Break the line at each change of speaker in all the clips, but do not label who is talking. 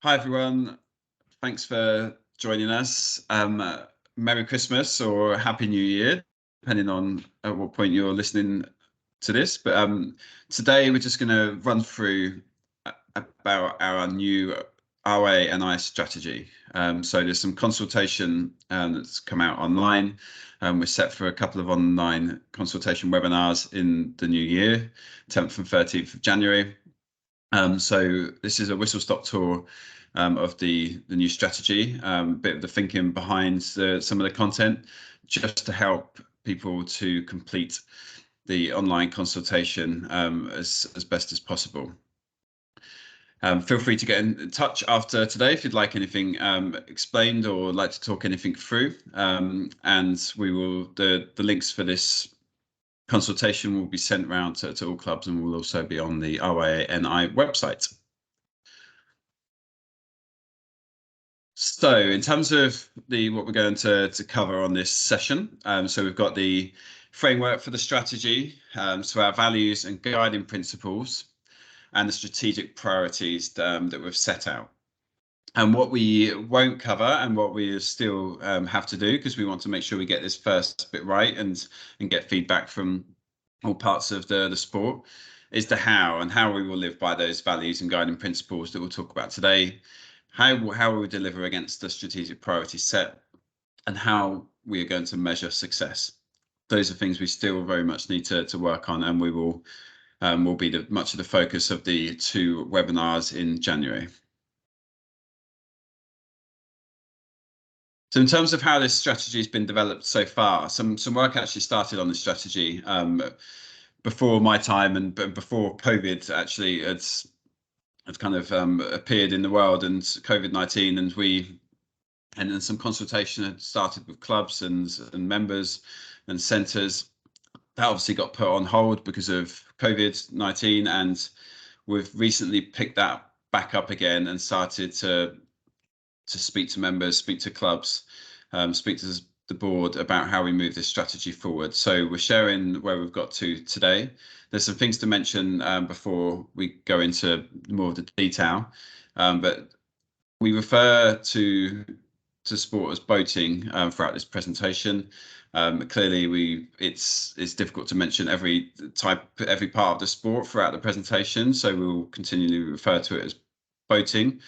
Hi, everyone. Thanks for joining us. Merry Christmas or Happy New Year, depending on at what point you're listening to this. But today we're just going to run through about our new RYANI strategy. So there's some consultation that's come out online. We're set for a couple of online consultation webinars in the new year, 10th and 13th of January. So this is a whistle-stop tour of the new strategy, bit of the thinking behind some of the content, just to help people to complete the online consultation as best as possible. Feel free to get in touch after today if you'd like anything explained or like to talk anything through. And we will the links for this consultation will be sent around to all clubs and will also be on the RYANI website. So in terms of what we're going to cover on this session, so we've got the framework for the strategy, so our values and guiding principles, and the strategic priorities that we've set out. And what we won't cover and what we still have to do, because we want to make sure we get this first bit right and get feedback from all parts of the sport, is the how and how we will live by those values and guiding principles that we'll talk about today. How will we deliver against the strategic priority set, and how we are going to measure success. Those are things we still very much need to work on, and we will be much of the focus of the two webinars in January. So in terms of how this strategy has been developed so far, some work actually started on the strategy before my time and before COVID actually had kind of appeared in the world, and COVID-19, and then some consultation had started with clubs and members and centres. That obviously got put on hold because of COVID-19, and we've recently picked that back up again and started to speak to members, speak to clubs, speak to the board about how we move this strategy forward. So we're sharing where we've got to today. There's some things to mention before we go into more of the detail, but we refer to sport as boating throughout this presentation. Clearly, it's difficult to mention every part of the sport throughout the presentation, so we'll continually refer to it as boating.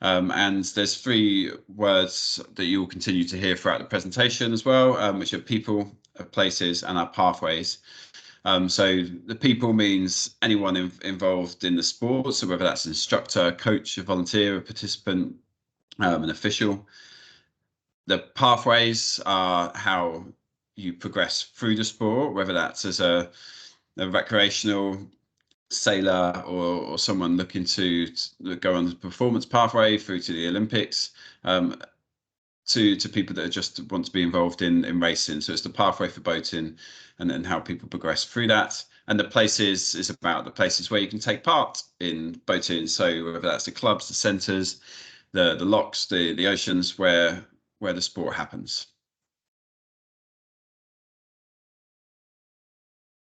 And there's three words that you will continue to hear throughout the presentation as well, which are people, places, and our pathways. So the people means anyone involved in the sport, so whether that's an instructor, coach, a volunteer, a participant, an official. The pathways are how you progress through the sport, whether that's as a recreational sailor or someone looking to go on the performance pathway through to the Olympics, to people that just want to be involved in racing. So it's the pathway for boating, and then how people progress through that. And the places is about the places where you can take part in boating. So whether that's the clubs, the centres, the locks, the oceans where the sport happens.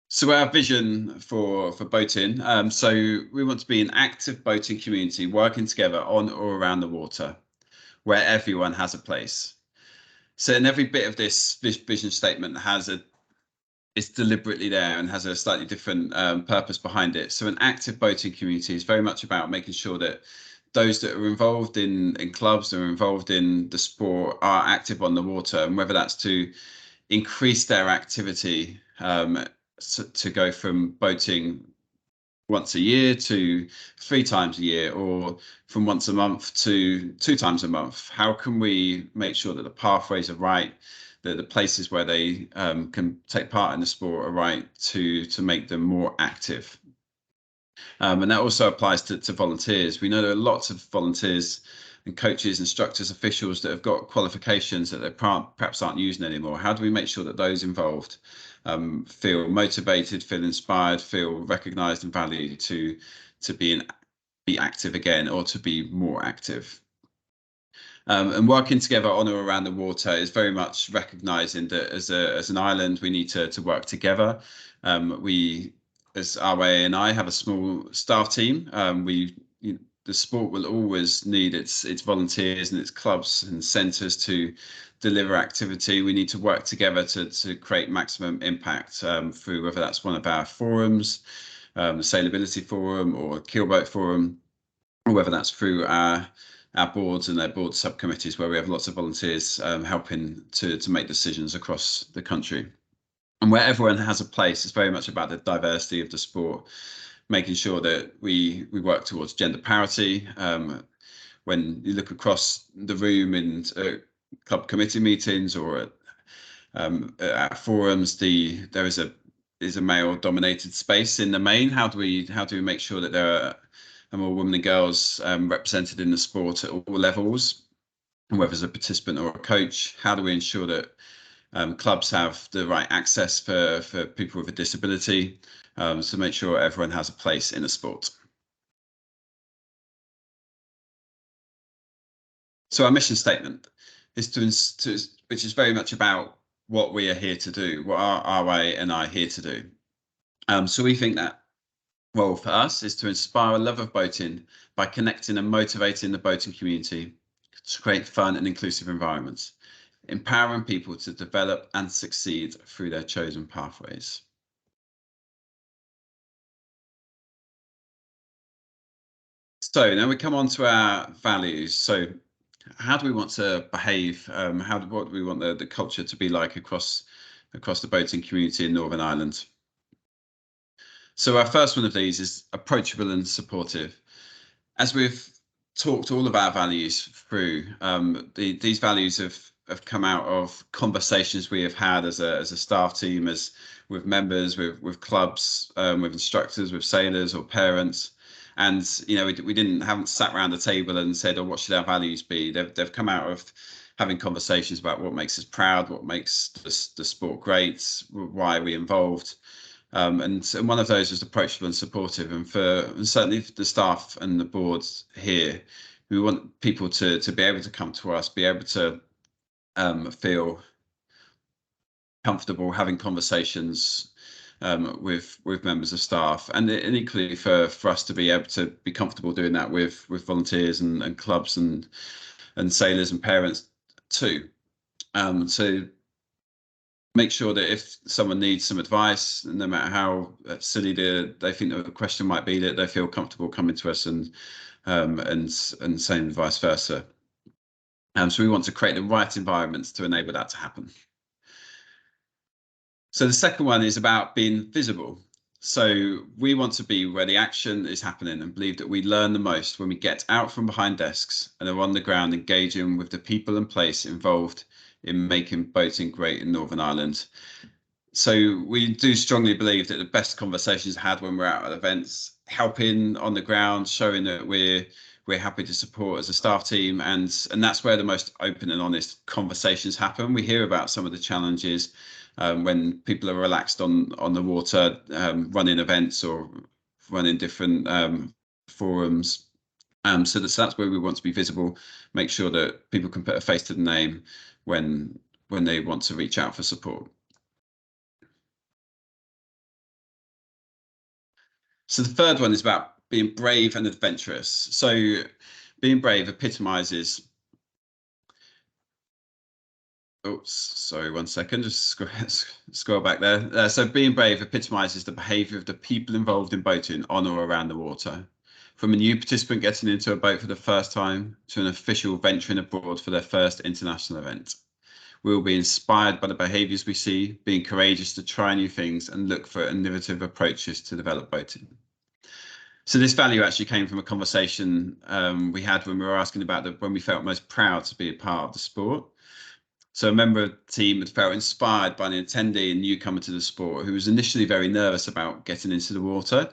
So our vision for boating, so we want to be an active boating community working together on or around the water, where everyone has a place. So in every bit of this vision statement it's deliberately there and has a slightly different purpose behind it. So an active boating community is very much about making sure that those that are involved in clubs or involved in the sport are active on the water, and whether that's to increase their activity, to go from boating once a year to 3 times a year, or from once a month to 2 times a month. How can we make sure that the pathways are right, that the places where they can take part in the sport are right to make them more active? And that also applies to volunteers. We know there are lots of volunteers and coaches, instructors, officials that have got qualifications that they perhaps aren't using anymore. How do we make sure that those involved feel motivated, feel inspired, feel recognised and valued to be active again, or to be more active? And working together on or around the water is very much recognising that as an island we need to work together. We, as RYANI, have a small staff team. We the sport will always need its volunteers and its clubs and centres to deliver activity. We need to work together to create maximum impact through whether that's one of our forums, the Sailability Forum or Keelboat Forum, or whether that's through our boards and their board subcommittees, where we have lots of volunteers helping to make decisions across the country. And where everyone has a place, it's very much about the diversity of the sport, making sure that we work towards gender parity. When you look across the room in club committee meetings or at forums, there is a male-dominated space in the main. How do we make sure that there are more women and girls represented in the sport at all levels, and whether as a participant or a coach? How do we ensure that clubs have the right access for people with a disability, to make sure everyone has a place in the sport? So our mission statement is which is very much about what we are here to do, what are RYANI here to do. So we think that role for us is to inspire a love of boating by connecting and motivating the boating community to create fun and inclusive environments, empowering people to develop and succeed through their chosen pathways. So now we come on to our values. So how do we want to behave? What do we want the culture to be like across the boating community in Northern Ireland? So our first one of these is approachable and supportive. As we've talked all of our values through, these values have come out of conversations we have had as a staff team, as with members, with clubs, with instructors, with sailors or parents. And we haven't sat around the table and said, "Oh, what should our values be?" They've come out of having conversations about what makes us proud, what makes the sport great, why are we involved. And one of those is approachable and supportive. And certainly for the staff and the boards here, we want people to be able to come to us, be able to feel comfortable having conversations with members of staff, and equally for us to be able to be comfortable doing that with volunteers and clubs and sailors and parents too. So make sure that if someone needs some advice, no matter how silly they think the question might be, that they feel comfortable coming to us and saying vice versa. So we want to create the right environments to enable that to happen. So the second one is about being visible. So we want to be where the action is happening, and believe that we learn the most when we get out from behind desks and are on the ground engaging with the people and place involved in making boating great in Northern Ireland. So we do strongly believe that the best conversations are had when we're out at events, helping on the ground, showing that we're happy to support as a staff team, and that's where the most open and honest conversations happen. We hear about some of the challenges when people are relaxed on the water, running events or running different forums. So that's where we want to be visible, make sure that people can put a face to the name when they want to reach out for support. So the third one is about being brave and adventurous. So being brave epitomizes. Oh, sorry, 1 second, just scroll back there. So being brave epitomizes the behavior of the people involved in boating on or around the water. From a new participant getting into a boat for the first time to an official venturing abroad for their first international event. We will be inspired by the behaviors we see, being courageous to try new things and look for innovative approaches to develop boating. So this value actually came from a conversation we had when we were asking about when we felt most proud to be a part of the sport. So a member of the team had felt inspired by an attendee and newcomer to the sport who was initially very nervous about getting into the water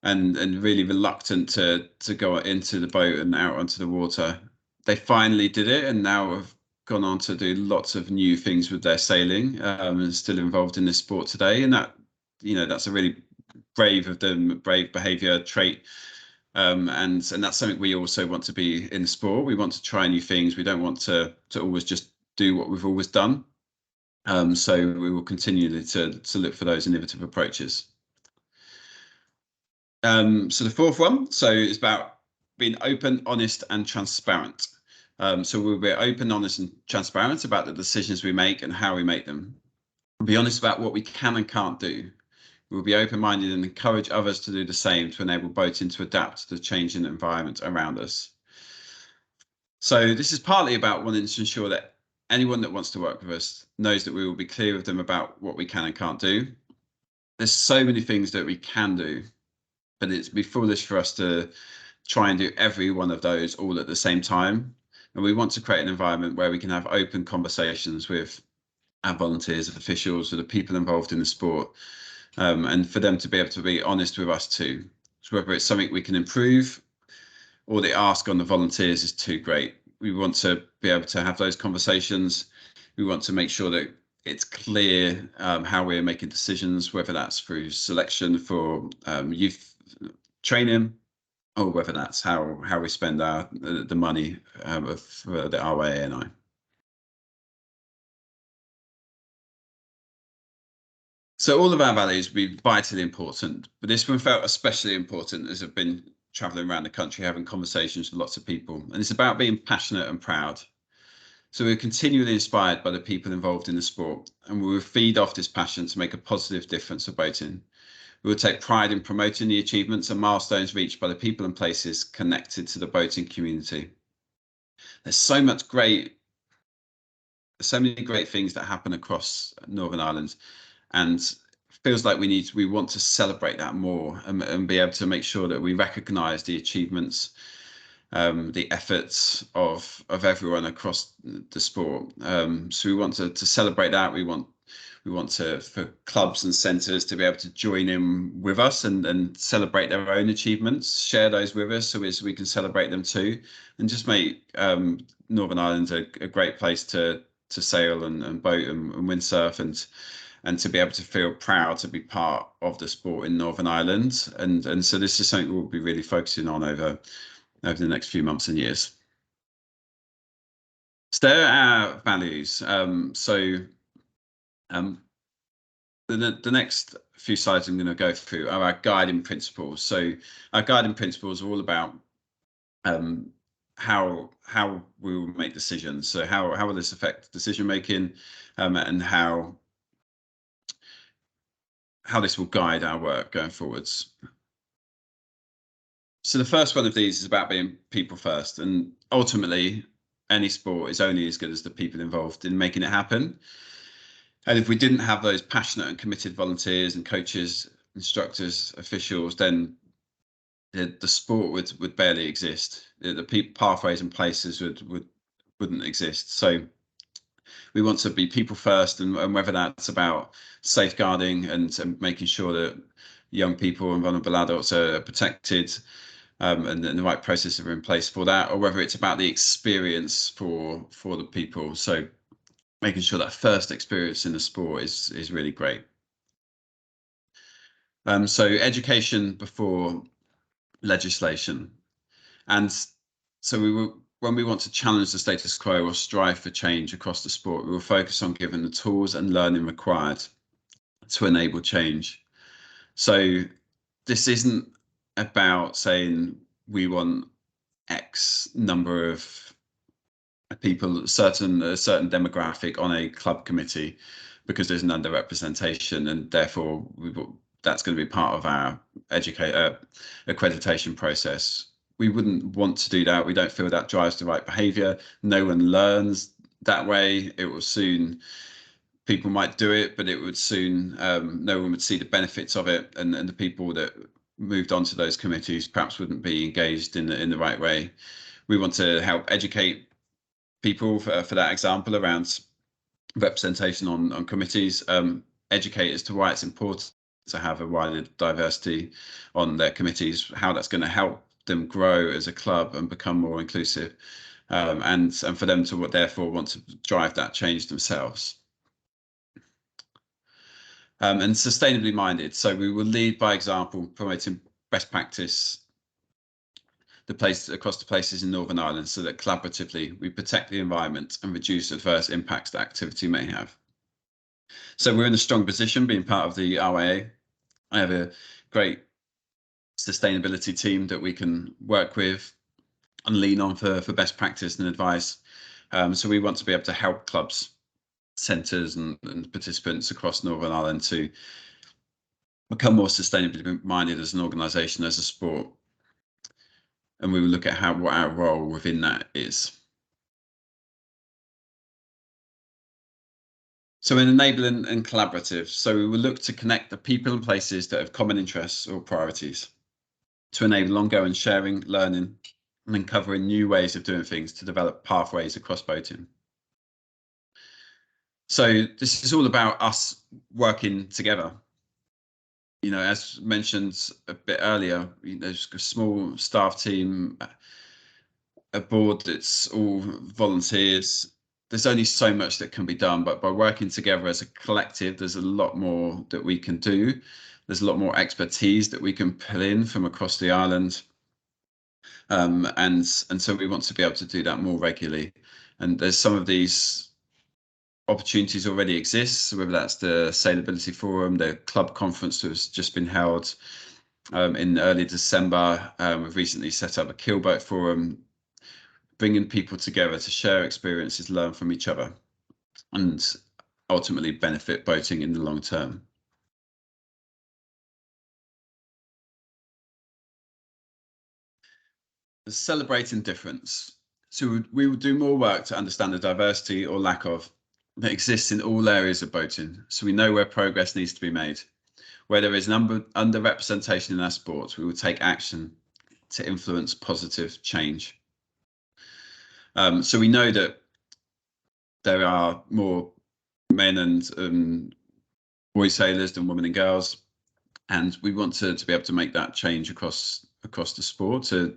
and really reluctant to go into the boat and out onto the water. They finally did it, and now have gone on to do lots of new things with their sailing, and still involved in this sport today. And that's a really brave behavior trait. And that's something we also want to be in sport. We want to try new things. We don't want to always just do what we've always done. So we will continue to look for those innovative approaches. So the fourth one, so it's about being open, honest, and transparent. So we'll be open, honest, and transparent about the decisions we make and how we make them. We'll be honest about what we can and can't do. We'll be open-minded and encourage others to do the same to enable boating to adapt to the changing environment around us. So this is partly about wanting to ensure that anyone that wants to work with us knows that we will be clear with them about what we can and can't do. There's so many things that we can do, but it'd be foolish for us to try and do every one of those all at the same time. And we want to create an environment where we can have open conversations with our volunteers, officials, or the people involved in the sport, and for them to be able to be honest with us too. So whether it's something we can improve or the ask on the volunteers is too great, we want to be able to have those conversations. We want to make sure that it's clear how we're making decisions, whether that's through selection for youth training, or whether that's how we spend the money of the RYANI. So all of our values will be vitally important, but this one felt especially important as I've been traveling around the country having conversations with lots of people, and it's about being passionate and proud. So we're continually inspired by the people involved in the sport, and we will feed off this passion to make a positive difference for boating. We will take pride in promoting the achievements and milestones reached by the people and places connected to the boating community. There's so many great things that happen across Northern Ireland, and feels like we want to celebrate that more and be able to make sure that we recognise the achievements, the efforts of everyone across the sport. So we want to celebrate that. We want for clubs and centres to be able to join in with us and celebrate their own achievements, share those with us so we can celebrate them too, and just make Northern Ireland a great place to sail and boat and windsurf and to be able to feel proud to be part of the sport in Northern Ireland. And so this is something we'll be really focusing on over the next few months and years. So there are our values. The next few slides I'm going to go through are our guiding principles. So our guiding principles are all about how we will make decisions. So how will this affect decision making, and how this will guide our work going forwards. So the first one of these is about being people first, and ultimately any sport is only as good as the people involved in making it happen. And if we didn't have those passionate and committed volunteers and coaches, instructors, officials, then the sport would barely exist. The pathways and places wouldn't exist. So we want to be people first, and whether that's about safeguarding and making sure that young people and vulnerable adults are protected, and the right processes are in place for that, or whether it's about the experience for the people. So making sure that first experience in the sport is really great. So education before legislation. And so when we want to challenge the status quo or strive for change across the sport, we will focus on giving the tools and learning required to enable change. So this isn't about saying we want X number of people, a certain demographic on a club committee because there's an underrepresentation, and therefore that's going to be part of our accreditation process. We wouldn't want to do that. We don't feel that drives the right behaviour. No one learns that way. It will soon, people might do it, but it would soon, no one would see the benefits of it, and the people that moved on to those committees perhaps wouldn't be engaged in the right way. We want to help educate people for that example around representation on committees, educate as to why it's important to have a wider diversity on their committees, how that's going to help them grow as a club and become more inclusive, and for them to therefore want to drive that change themselves. And sustainably minded. So we will lead by example, promoting best practice across the places in Northern Ireland, so that collaboratively we protect the environment and reduce adverse impacts that activity may have. So we're in a strong position being part of the RYA. I have a great sustainability team that we can work with. and lean on for best practice and advice. So we want to be able to help clubs, centres and participants across Northern Ireland to become more sustainably minded as an organisation, as a sport. And we will look at what our role within that is. So in enabling and collaborative, so we will look to connect the people and places that have common interests or priorities to enable ongoing sharing, learning, and uncovering new ways of doing things to develop pathways across boating. So this is all about us working together. You know, as mentioned a bit earlier, there's a small staff team, a board that's all volunteers. There's only so much that can be done, but by working together as a collective, there's a lot more that we can do. There's a lot more expertise that we can pull in from across the island. And so we want to be able to do that more regularly. And there's some of these opportunities already exist, whether that's the Sailability Forum, the club conference that has just been held in early December. We've recently set up a keelboat forum, bringing people together to share experiences, learn from each other, and ultimately benefit boating in the long term. Celebrating difference. So we will do more work to understand the diversity or lack of that exists in all areas of boating, so we know where progress needs to be made. Where there is an underrepresentation in our sports, we will take action to influence positive change. So we know that there are more men and boy sailors than women and girls, and we want to be able to make that change across the sport to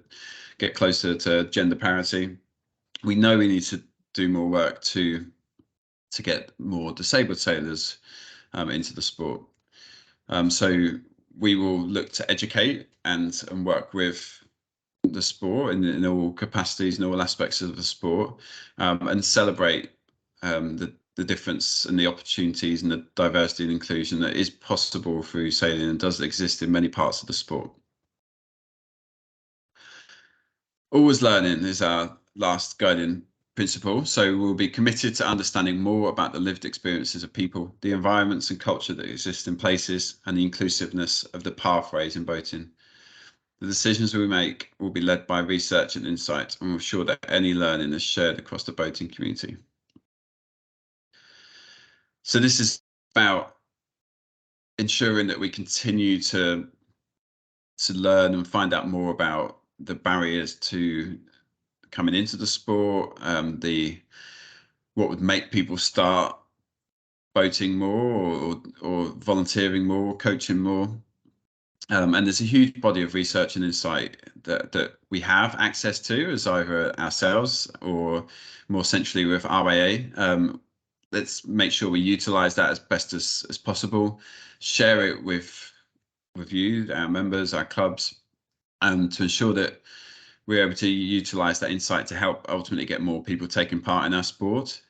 get closer to gender parity. We know we need to do more work to get more disabled sailors into the sport. So we will look to educate and work with the sport in all capacities and all aspects of the sport, and celebrate the difference and the opportunities and the diversity and inclusion that is possible through sailing and does exist in many parts of the sport. Always learning is our last guiding principle. So we'll be committed to understanding more about the lived experiences of people, the environments and culture that exist in places, and the inclusiveness of the pathways in boating. The decisions we make will be led by research and insight, and we'll ensure that any learning is shared across the boating community. So this is about ensuring that we continue to learn and find out more about the barriers to coming into the sport, what would make people start boating more or volunteering more, coaching more. And there's a huge body of research and insight that we have access to as either ourselves or more centrally with RYA. Let's make sure we utilize that as best as possible, share it with you, our members, our clubs, and to ensure that we're able to utilize that insight to help ultimately get more people taking part in our sport.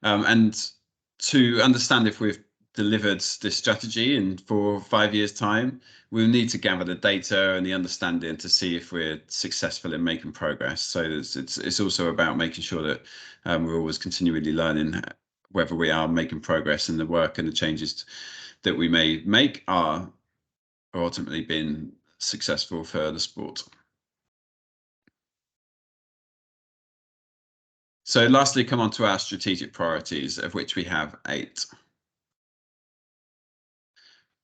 And to understand if we've delivered this strategy in 4 or 5 years' time, we'll need to gather the data and the understanding to see if we're successful in making progress. So it's also about making sure that we're always continually learning whether we are making progress in the work and the changes that we may make are ultimately being successful for the sport. So lastly, come on to our strategic priorities, of which we have 8.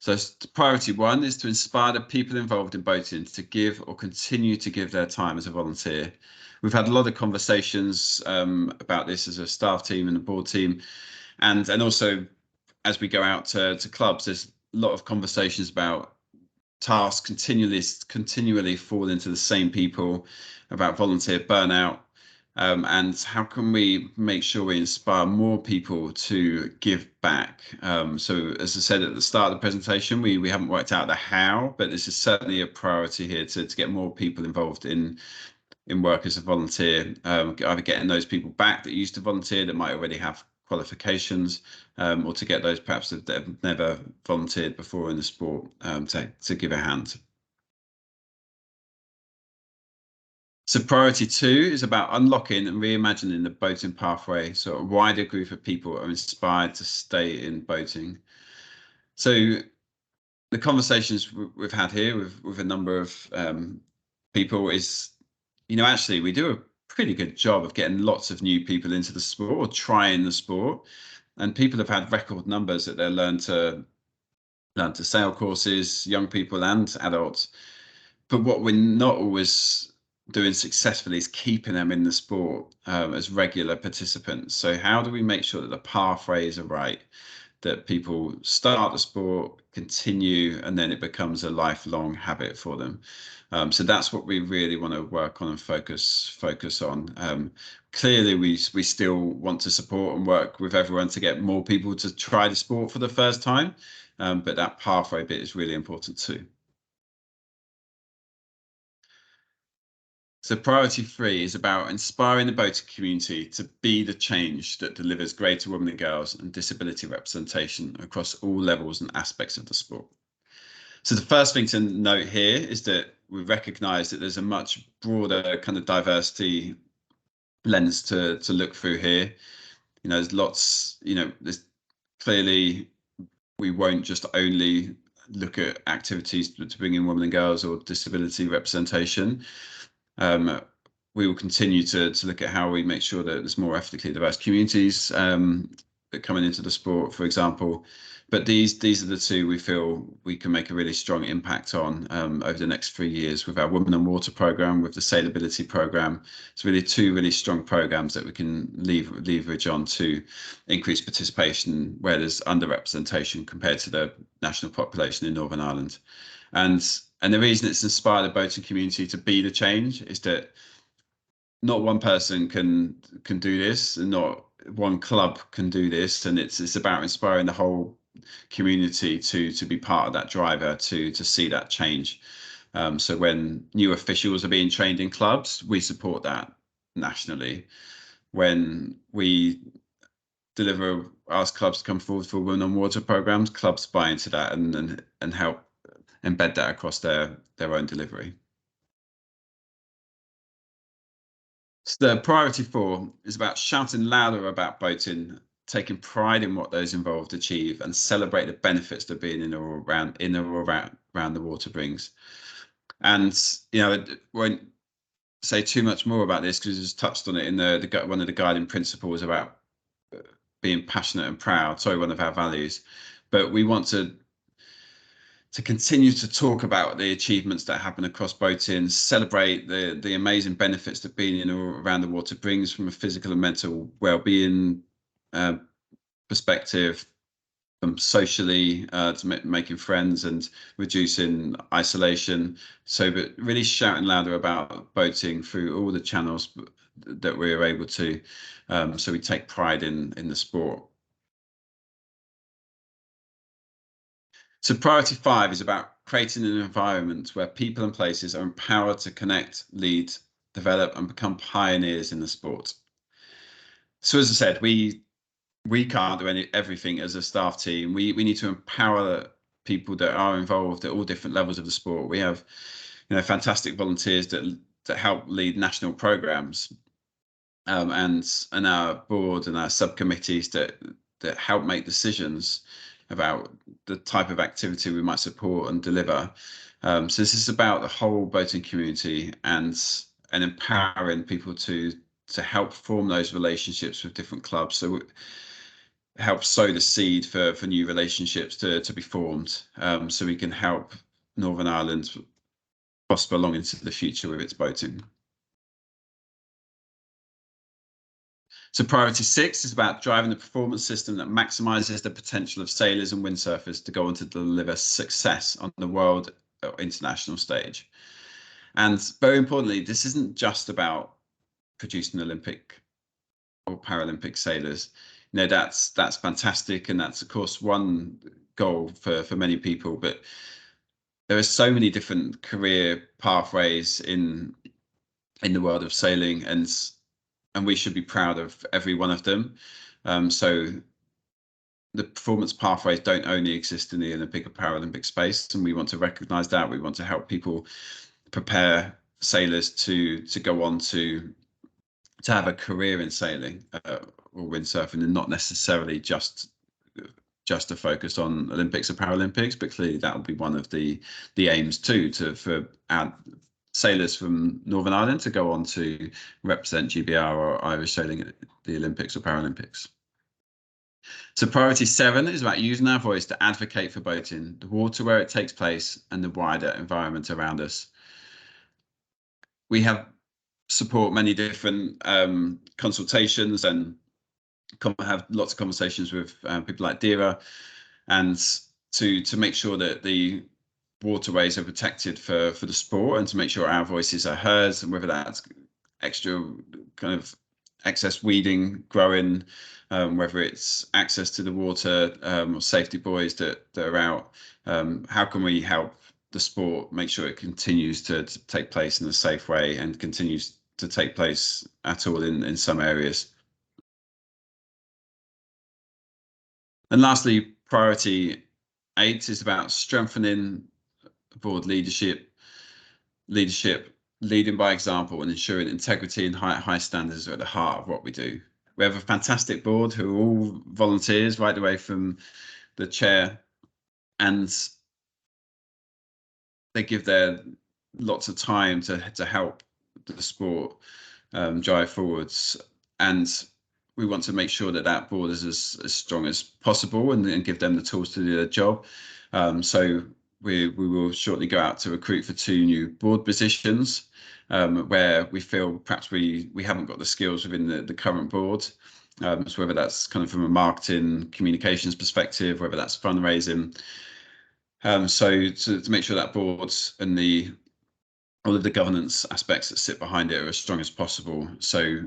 So priority 1 is to inspire the people involved in boating to give or continue to give their time as a volunteer. We've had a lot of conversations about this as a staff team and a board team, and also as we go out to clubs, there's a lot of conversations about tasks continually fall into the same people, about volunteer burnout. And how can we make sure we inspire more people to give back? So as I said at the start of the presentation, we haven't worked out the how, but this is certainly a priority here to get more people involved in work as a volunteer, either getting those people back that used to volunteer that might already have qualifications, or to get those perhaps that have never volunteered before in the sport to give a hand. So priority 2 is about unlocking and reimagining the boating pathway so a wider group of people are inspired to stay in boating. So the conversations we've had here with a number of people is, actually we do a pretty good job of getting lots of new people into the sport or trying the sport, and people have had record numbers that they learn to sail courses, young people and adults. But what we're not always doing successfully is keeping them in the sport as regular participants. So how do we make sure that the pathways are right, that people start the sport, continue, and then it becomes a lifelong habit for them? So that's what we really want to work on and focus on. Clearly, we still want to support and work with everyone to get more people to try the sport for the first time, but that pathway bit is really important too. So priority 3 is about inspiring the boating community to be the change that delivers greater women and girls and disability representation across all levels and aspects of the sport. So the first thing to note here is that we recognise that there's a much broader kind of diversity lens to look through here. There's lots, there's clearly, we won't just only look at activities to bring in women and girls or disability representation. We will continue to look at how we make sure that there's more ethnically diverse communities that coming into the sport, for example. But these are the two we feel we can make a really strong impact on over the next 3 years with our Women on Water programme, with the Sailability programme. It's really two really strong programmes that we can leverage on to increase participation where there's underrepresentation compared to the national population in Northern Ireland. And the reason it's inspired the boating community to be the change is that not one person can do this, and not one club can do this, and it's about inspiring the whole community to be part of that driver to see that change. So when new officials are being trained in clubs, we support that nationally. When we ask clubs to come forward for Women on Water programs, clubs buy into that and help embed that across their own delivery. So the priority 4 is about shouting louder about boating, taking pride in what those involved achieve, and celebrate the benefits that being in or around the water brings. And I won't say too much more about this because it's touched on it in one of the guiding principles about being passionate and proud. Sorry, one of our values. But we want to continue to talk about the achievements that happen across boating, celebrate the amazing benefits that being in or around the water brings from a physical and mental well-being perspective, socially, to making friends and reducing isolation. But really shouting louder about boating through all the channels that we're able to, so we take pride in the sport. So priority 5 is about creating an environment where people and places are empowered to connect, lead, develop, and become pioneers in the sport. So as I said, we can't do everything as a staff team. We need to empower people that are involved at all different levels of the sport. We have fantastic volunteers that help lead national programs, and our board and our subcommittees that help make decisions about the type of activity we might support and deliver. So this is about the whole boating community and empowering people to help form those relationships with different clubs. So help sow the seed for new relationships to be formed, so we can help Northern Ireland prosper long into the future with its boating. So priority 6 is about driving the performance system that maximizes the potential of sailors and windsurfers to go on to deliver success on the world or international stage. And very importantly, this isn't just about producing Olympic or Paralympic sailors. That's fantastic, and that's of course one goal for many people, but there are so many different career pathways in the world of sailing, and we should be proud of every one of them. So the performance pathways don't only exist in the Olympic or Paralympic space, and we want to recognise that. We want to help people prepare sailors to go on to have a career in sailing or windsurfing, and not necessarily just to focus on Olympics or Paralympics, but clearly that will be one of the aims too, for our sailors from Northern Ireland to go on to represent GBR or Irish sailing at the Olympics or Paralympics. So priority 7 is about using our voice to advocate for boating, the water where it takes place, and the wider environment around us. We support many different consultations and have lots of conversations with people like DERA, and to make sure that the waterways are protected for the sport, and to make sure our voices are heard, and whether that's extra kind of excess weeding growing, whether it's access to the water, or safety buoys that are out. How can we help the sport make sure it continues to take place in a safe way and continues to take place at all in some areas? And lastly, priority 8 is about strengthening board leadership, leading by example, and ensuring integrity and high standards are at the heart of what we do. We have a fantastic board who are all volunteers, right away from the chair, and they give their lots of time to help the sport drive forwards. And we want to make sure that board is as strong as possible, and give them the tools to do their job. So we will shortly go out to recruit for 2 new board positions, where we feel perhaps we haven't got the skills within the current board. So whether that's kind of from a marketing communications perspective, whether that's fundraising. So to make sure that boards and all of the governance aspects that sit behind it are as strong as possible, so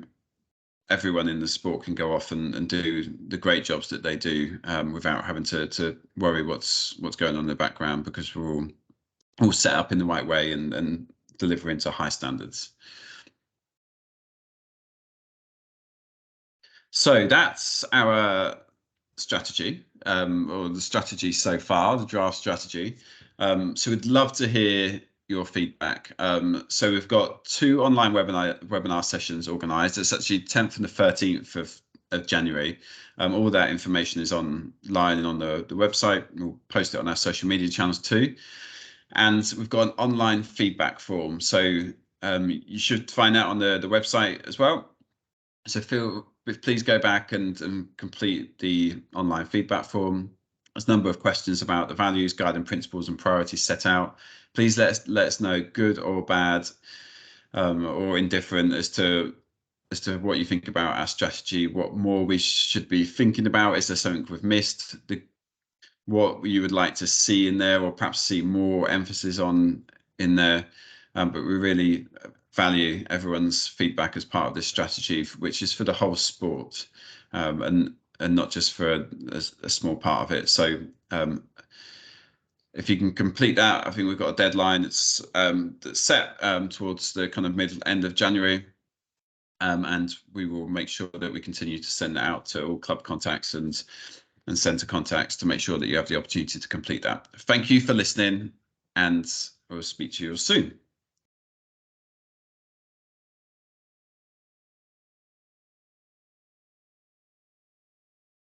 everyone in the sport can go off and do the great jobs that they do, without having to worry what's going on in the background, because we're all set up in the right way and delivering to high standards. So that's our strategy, or the strategy so far, the draft strategy. So we'd love to hear your feedback. So we've got 2 online webinar sessions organised. It's actually 10th and the 13th of January. All that information is online and on the website. We'll post it on our social media channels too. And we've got an online feedback form. So you should find out on the website as well. So please go back and complete the online feedback form. There's a number of questions about the values, guiding principles and priorities set out. Please let us know, good or bad, or indifferent, as to what you think about our strategy, what more we should be thinking about. Is there something we've missed? What you would like to see in there, or perhaps see more emphasis on in there. But we really value everyone's feedback as part of this strategy, which is for the whole sport, and not just for a small part of it. So if you can complete that, I think we've got a deadline that's set towards the kind of end of January, and we will make sure that we continue to send that out to all club contacts and centre contacts to make sure that you have the opportunity to complete that. Thank you for listening, and I will speak to you soon.